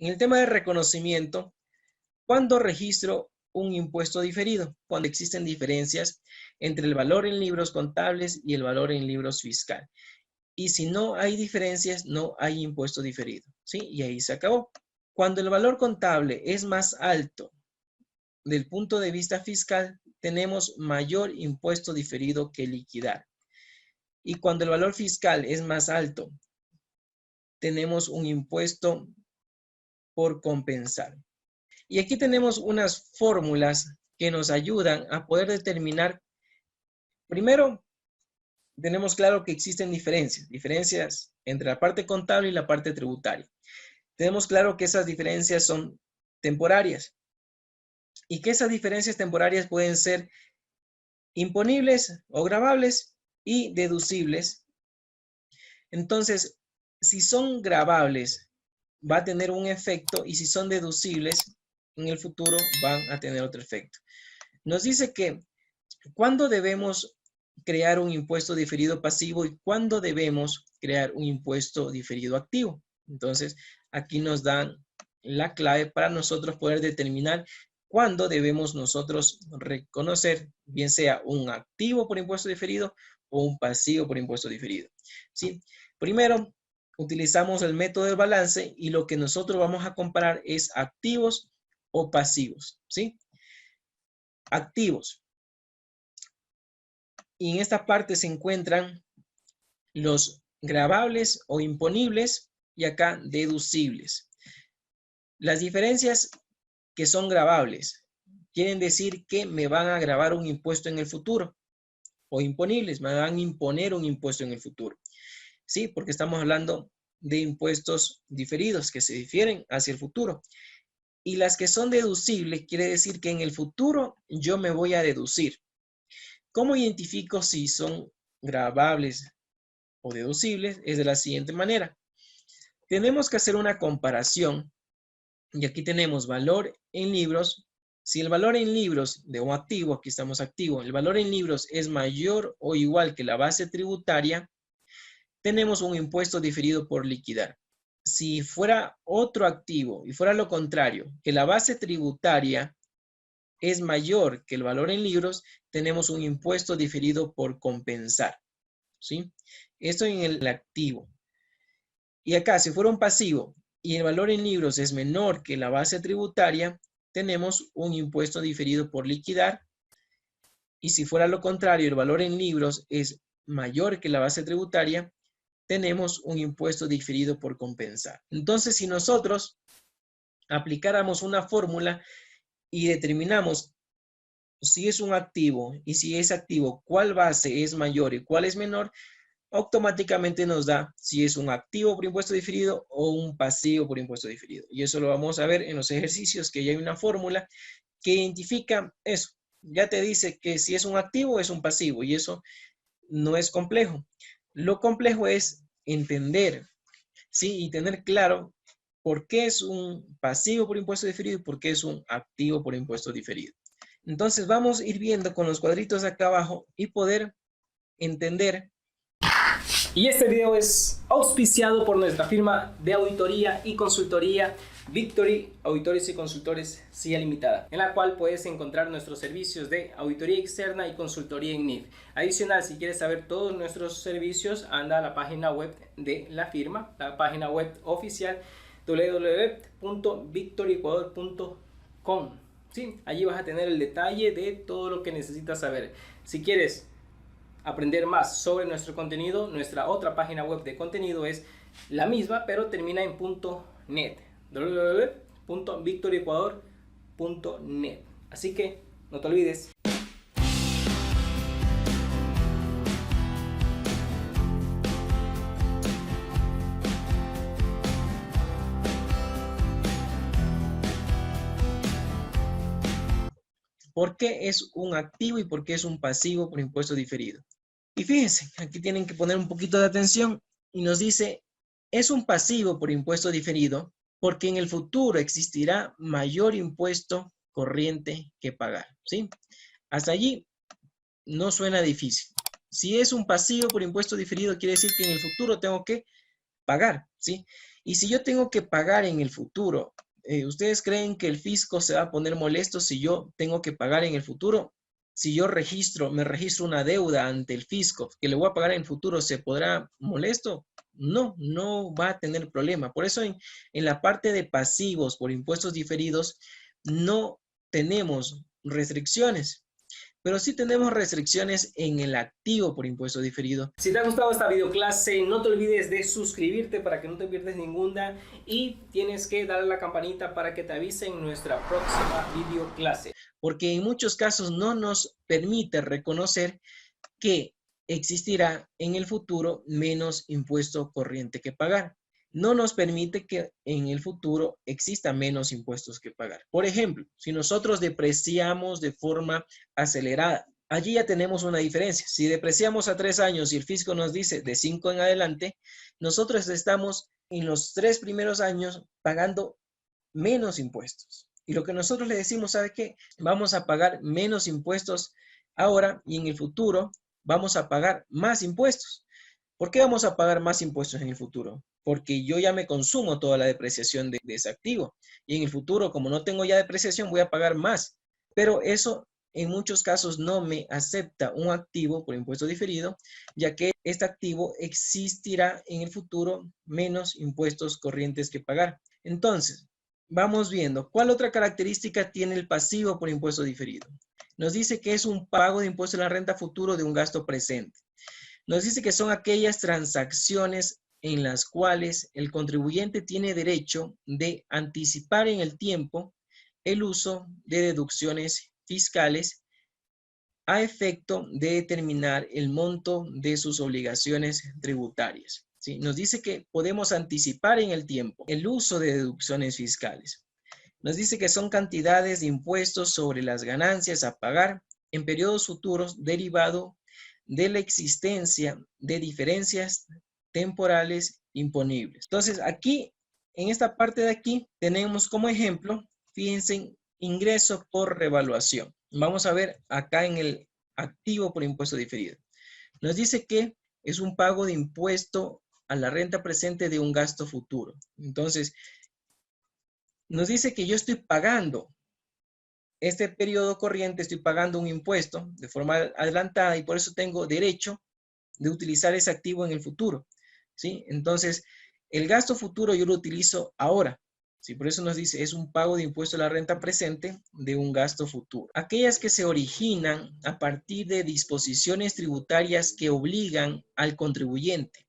En el tema de reconocimiento, ¿cuándo registro un impuesto diferido? Cuando existen diferencias entre el valor en libros contables y el valor en libros fiscal. Y si no hay diferencias, no hay impuesto diferido, ¿sí? Y ahí se acabó. Cuando el valor contable es más alto del punto de vista fiscal, tenemos mayor impuesto diferido que liquidar. Y cuando el valor fiscal es más alto, tenemos un impuesto por compensar. Y aquí tenemos unas fórmulas que nos ayudan a poder determinar. Primero, tenemos claro que existen diferencias entre la parte contable y la parte tributaria. Tenemos claro que esas diferencias son temporarias y que esas diferencias temporarias pueden ser imponibles o gravables y deducibles. Entonces, si son gravables, va a tener un efecto, y si son deducibles, en el futuro van a tener otro efecto. Nos dice que ¿cuándo debemos crear un impuesto diferido pasivo y cuándo debemos crear un impuesto diferido activo? Entonces, aquí nos dan la clave para nosotros poder determinar cuándo debemos nosotros reconocer, bien sea un activo por impuesto diferido o un pasivo por impuesto diferido. ¿Sí? Primero, utilizamos el método del balance y lo que nosotros vamos a comparar es activos o pasivos. ¿Sí? Activos. Y en esta parte se encuentran los gravables o imponibles y acá deducibles. Las diferencias que son gravables quieren decir que me van a gravar un impuesto en el futuro, o imponibles, me van a imponer un impuesto en el futuro. Sí, porque estamos hablando de impuestos diferidos que se difieren hacia el futuro. Y las que son deducibles quiere decir que en el futuro yo me voy a deducir. ¿Cómo identifico si son gravables o deducibles? Es de la siguiente manera. Tenemos que hacer una comparación y aquí tenemos valor en libros. Si el valor en libros de un activo, aquí estamos activo, el valor en libros es mayor o igual que la base tributaria, tenemos un impuesto diferido por liquidar. Si fuera otro activo y fuera lo contrario, que la base tributaria es mayor que el valor en libros, tenemos un impuesto diferido por compensar. ¿Sí? Esto en el activo. Y acá, si fuera un pasivo y el valor en libros es menor que la base tributaria, tenemos un impuesto diferido por liquidar. Y si fuera lo contrario, el valor en libros es mayor que la base tributaria, tenemos un impuesto diferido por compensar. Entonces, si nosotros aplicáramos una fórmula y determinamos si es un activo y si es activo, cuál base es mayor y cuál es menor, automáticamente nos da si es un activo por impuesto diferido o un pasivo por impuesto diferido. Y eso lo vamos a ver en los ejercicios, que ya hay una fórmula que identifica eso. Ya te dice que si es un activo o es un pasivo, y eso no es complejo. Lo complejo es entender, ¿sí? Y tener claro por qué es un pasivo por impuesto diferido y por qué es un activo por impuesto diferido. Entonces vamos a ir viendo con los cuadritos acá abajo y poder entender. Y este video es auspiciado por nuestra firma de auditoría y consultoría Victory Auditores y Consultores SIA Limitada, en la cual puedes encontrar nuestros servicios de auditoría externa y consultoría en NIF. Adicional, si quieres saber todos nuestros servicios, anda a la página web de la firma, la página web oficial www.victoryecuador.com. ¿Sí? Allí vas a tener el detalle de todo lo que necesitas saber. Si quieres aprender más sobre nuestro contenido, nuestra otra página web de contenido es la misma, pero termina en .net, www.victoryecuador.net. Así que no te olvides. ¿Por qué es un activo y por qué es un pasivo por impuesto diferido? Y fíjense, aquí tienen que poner un poquito de atención y nos dice, es un pasivo por impuesto diferido porque en el futuro existirá mayor impuesto corriente que pagar, ¿sí? Hasta allí no suena difícil. Si es un pasivo por impuesto diferido, quiere decir que en el futuro tengo que pagar, ¿sí? Y si yo tengo que pagar en el futuro, ¿ustedes creen que el fisco se va a poner molesto si yo tengo que pagar en el futuro? Si yo me registro una deuda ante el fisco que le voy a pagar en el futuro, ¿se podrá molesto? No, no va a tener problema. Por eso en la parte de pasivos por impuestos diferidos no tenemos restricciones. Pero sí tenemos restricciones en el activo por impuesto diferido. Si te ha gustado esta videoclase, no te olvides de suscribirte para que no te pierdas ninguna y tienes que darle a la campanita para que te avisen nuestra próxima videoclase. Porque en muchos casos no nos permite reconocer que existirá en el futuro menos impuesto corriente que pagar. No nos permite que en el futuro exista menos impuestos que pagar. Por ejemplo, si nosotros depreciamos de forma acelerada, allí ya tenemos una diferencia. Si depreciamos a 3 años y el fisco nos dice de 5 en adelante, nosotros estamos en los 3 primeros años pagando menos impuestos. Y lo que nosotros le decimos, ¿sabe qué? Vamos a pagar menos impuestos ahora y en el futuro vamos a pagar más impuestos. ¿Por qué vamos a pagar más impuestos en el futuro? Porque yo ya me consumo toda la depreciación de ese activo. Y en el futuro, como no tengo ya depreciación, voy a pagar más. Pero eso en muchos casos no me acepta un activo por impuesto diferido, ya que este activo existirá en el futuro menos impuestos corrientes que pagar. Entonces, vamos viendo, ¿cuál otra característica tiene el pasivo por impuesto diferido? Nos dice que es un pago de impuesto a la renta futuro de un gasto presente. Nos dice que son aquellas transacciones en las cuales el contribuyente tiene derecho de anticipar en el tiempo el uso de deducciones fiscales a efecto de determinar el monto de sus obligaciones tributarias. ¿Sí? Nos dice que podemos anticipar en el tiempo el uso de deducciones fiscales. Nos dice que son cantidades de impuestos sobre las ganancias a pagar en periodos futuros derivado de la existencia de diferencias temporales imponibles. Entonces, aquí, en esta parte de aquí, tenemos como ejemplo, fíjense, ingreso por revaluación. Vamos a ver acá en el activo por impuesto diferido. Nos dice que es un pago de impuesto a la renta presente de un gasto futuro. Entonces, nos dice que yo estoy pagando este periodo corriente, estoy pagando un impuesto de forma adelantada y por eso tengo derecho de utilizar ese activo en el futuro, ¿sí? Entonces, el gasto futuro yo lo utilizo ahora, ¿sí? Por eso nos dice, es un pago de impuesto a la renta presente de un gasto futuro. Aquellas que se originan a partir de disposiciones tributarias que obligan al contribuyente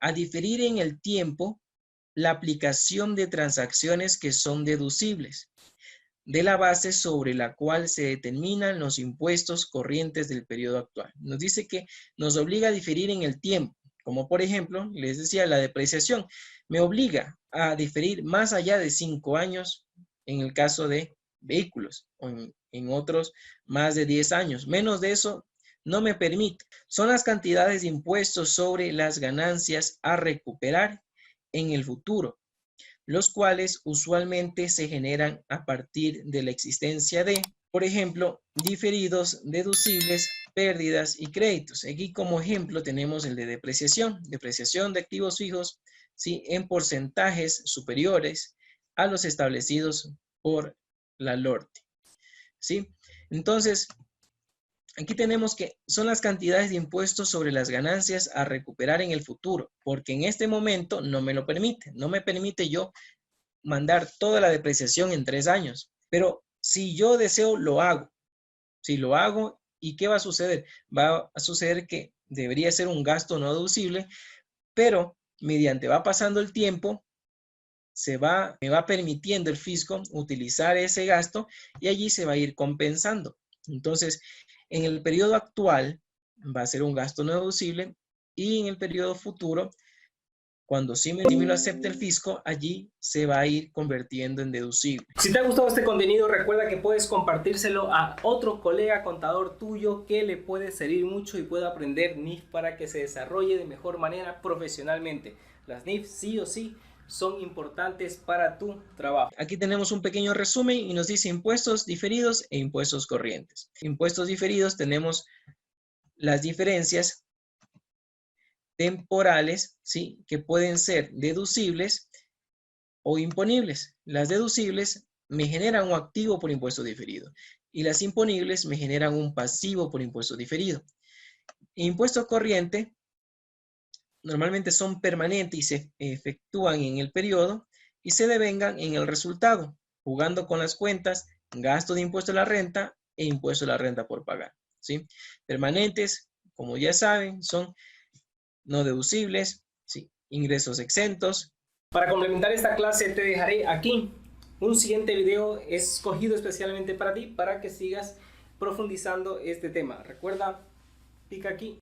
a diferir en el tiempo la aplicación de transacciones que son deducibles de la base sobre la cual se determinan los impuestos corrientes del periodo actual. Nos dice que nos obliga a diferir en el tiempo, como por ejemplo, les decía, la depreciación. Me obliga a diferir más allá de 5 años en el caso de vehículos, o en otros más de 10 años. Menos de eso no me permite. Son las cantidades de impuestos sobre las ganancias a recuperar en el futuro, los cuales usualmente se generan a partir de la existencia de, por ejemplo, diferidos, deducibles, pérdidas y créditos. Aquí como ejemplo tenemos el de depreciación de activos fijos, ¿sí? En porcentajes superiores a los establecidos por la LORTE, ¿sí? Entonces, aquí tenemos que son las cantidades de impuestos sobre las ganancias a recuperar en el futuro, porque en este momento no me lo permite. No me permite yo mandar toda la depreciación en 3 años. Pero si yo deseo, lo hago. Si lo hago, ¿y qué va a suceder? Va a suceder que debería ser un gasto no deducible, pero mediante va pasando el tiempo, me va permitiendo el fisco utilizar ese gasto y allí se va a ir compensando. Entonces, en el periodo actual va a ser un gasto no deducible y en el periodo futuro, cuando sí me lo acepte el fisco, allí se va a ir convirtiendo en deducible. Si te ha gustado este contenido, recuerda que puedes compartírselo a otro colega contador tuyo que le puede servir mucho y pueda aprender NIF para que se desarrolle de mejor manera profesionalmente. Las NIF sí o sí son importantes para tu trabajo. Aquí tenemos un pequeño resumen y nos dice impuestos diferidos e impuestos corrientes. Impuestos diferidos tenemos las diferencias temporales, ¿sí? Que pueden ser deducibles o imponibles. Las deducibles me generan un activo por impuesto diferido y las imponibles me generan un pasivo por impuesto diferido. Impuesto corriente normalmente son permanentes y se efectúan en el periodo y se devengan en el resultado, jugando con las cuentas, gasto de impuesto a la renta e impuesto a la renta por pagar, ¿sí? Permanentes, como ya saben, son no deducibles, ¿sí? Ingresos exentos. Para complementar esta clase te dejaré aquí un siguiente video escogido especialmente para ti, para que sigas profundizando este tema. Recuerda, pica aquí